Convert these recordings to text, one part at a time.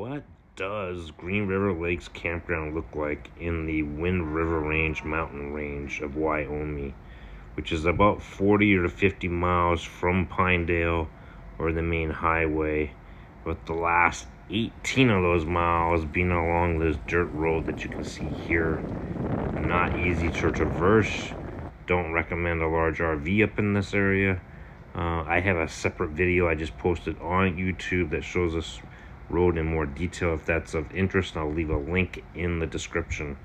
what does Green River Lakes Campground look like in the Wind River Range mountain range of Wyoming, which is about 40 or 50 miles from Pinedale or the main highway, with the last 18 of those miles being along this dirt road that you can see here. Not easy to traverse. Don't recommend a large RV up in this area. I have a separate video I just posted on YouTube that shows this road in more detail if that's of interest. I'll leave a link in the description.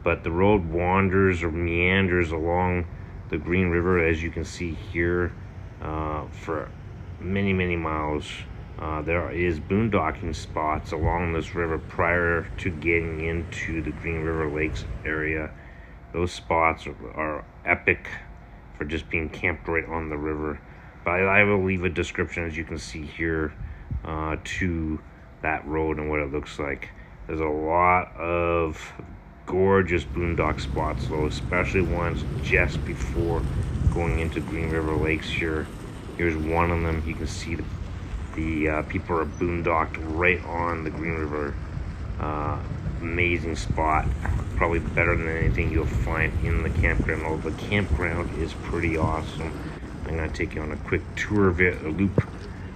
But the road wanders or meanders along the Green River, as you can see here, for many miles. There is boondocking spots along this river prior to getting into the Green River Lakes area. Those spots are epic for just being camped right on the river. But I will leave a description, as you can see here, to that road and what it looks like. There's a lot of gorgeous boondock spots, though, especially ones just before going into Green River Lakes here. Here's one of them. You can see the people are boondocked right on the Green River. Amazing spot, probably better than anything you'll find in the campground. Although the campground is pretty awesome. I'm going to take you on a quick tour of it, a loop,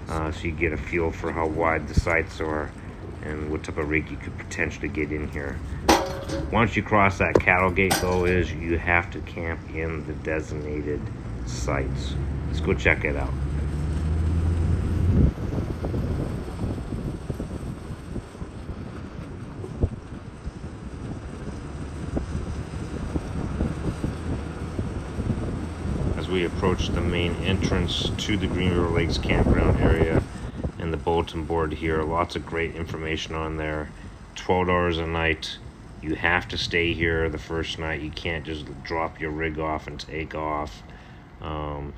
so you get a feel for how wide the sites are and what type of rig you could potentially get in here. Once you cross that cattle gate, though, you have to camp in the designated sites. Let's go check it out. We approach the main entrance to the Green River Lakes Campground area and the bulletin board here. Lots of great information on there. $12 a night. You have to stay here the first night. You can't just drop your rig off and take off.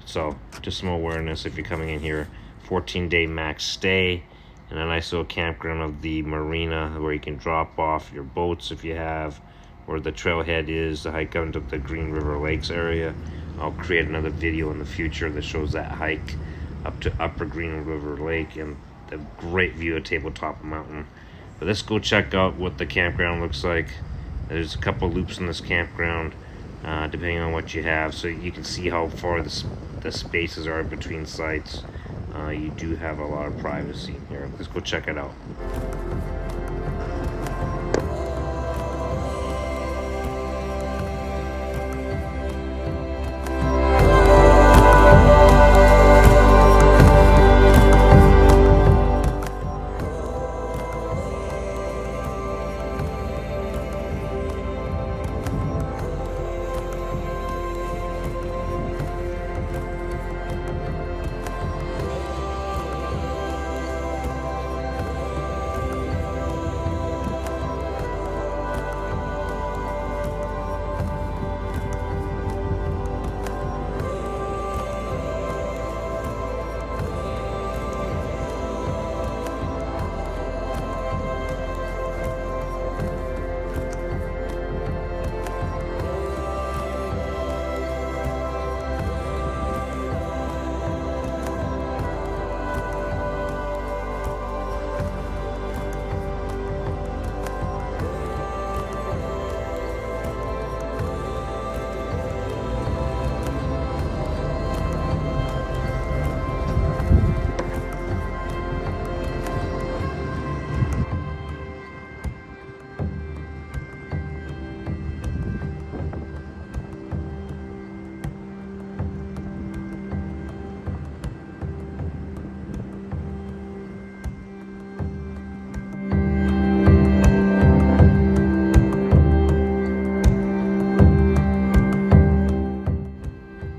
So just some awareness if you're coming in here. 14-day max stay, and a nice little campground of the marina where you can drop off your boats if you have, where the trailhead is to hike out to the Green River Lakes area. I'll create another video in the future that shows that hike up to Upper Green River Lake and the great view of Tabletop Mountain. But let's go check out what the campground looks like. There's a couple loops in this campground, depending on what you have, so you can see how far the spaces are between sites. You do have a lot of privacy here. Let's go check it out.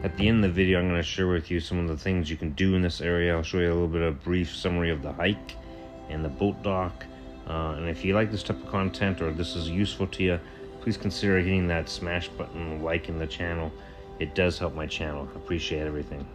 At the end of the video, I'm going to share with you some of the things you can do in this area. I'll show you a little bit of brief summary of the hike and the boat dock. And if you like this type of content or this is useful to you, please consider hitting that smash button, liking the channel. It does help my channel. Appreciate everything.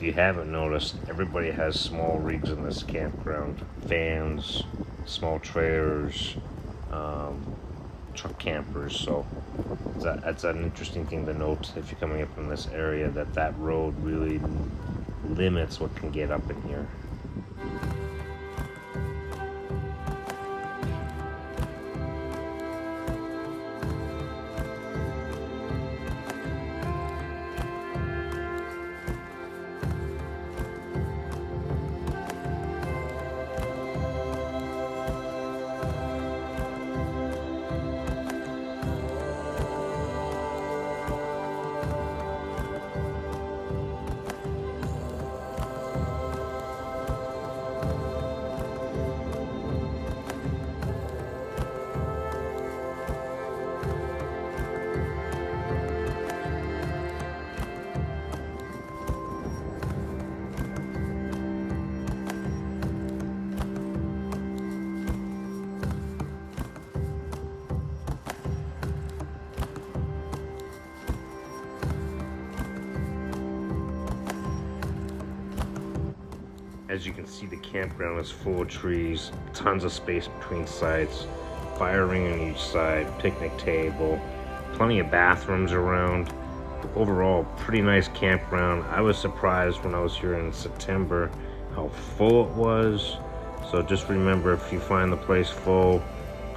if you haven't noticed, everybody has small rigs in this campground. Vans, small trailers, truck campers. So that's an interesting thing to note if you're coming up in this area, that road really limits what can get up in here. As you can see, the campground is full of trees, tons of space between sites, fire ring on each side, picnic table, plenty of bathrooms around. Overall, pretty nice campground. I was surprised when I was here in September how full it was. So just remember, if you find the place full,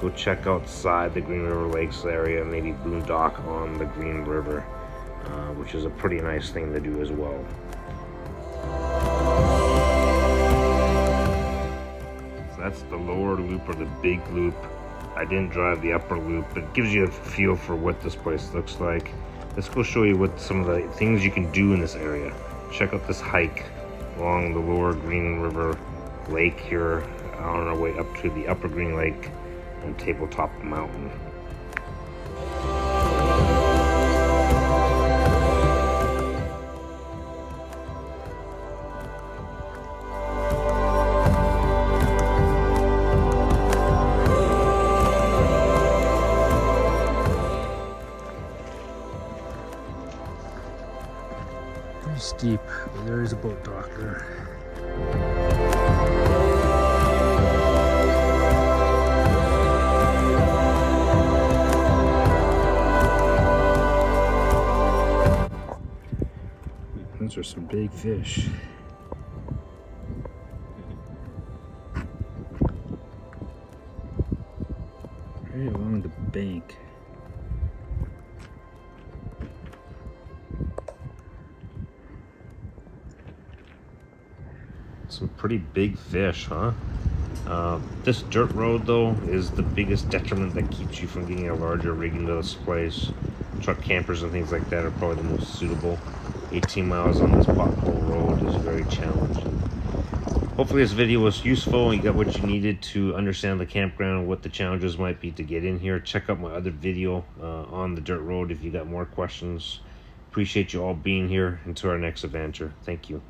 go check outside the Green River Lakes area, maybe boondock on the Green River, which is a pretty nice thing to do as well. That's the lower loop or the big loop. I didn't drive the upper loop, but it gives you a feel for what this place looks like. Let's go show you what some of the things you can do in this area. Check out this hike along the lower Green River Lake here on our way up to the upper Green Lake and Tabletop Mountain. Pretty steep, but there is a boat dock there. Those are some big fish. Right along the bank. Some pretty big fish, huh? This dirt road, though, is the biggest detriment that keeps you from getting a larger rig into this place. Truck campers and things like that are probably the most suitable. 18 miles on this pothole road is very challenging. Hopefully this video was useful and you got what you needed to understand the campground and what the challenges might be to get in here. Check out my other video on the dirt road if you got more questions. Appreciate you all being here. Until our next adventure. Thank you.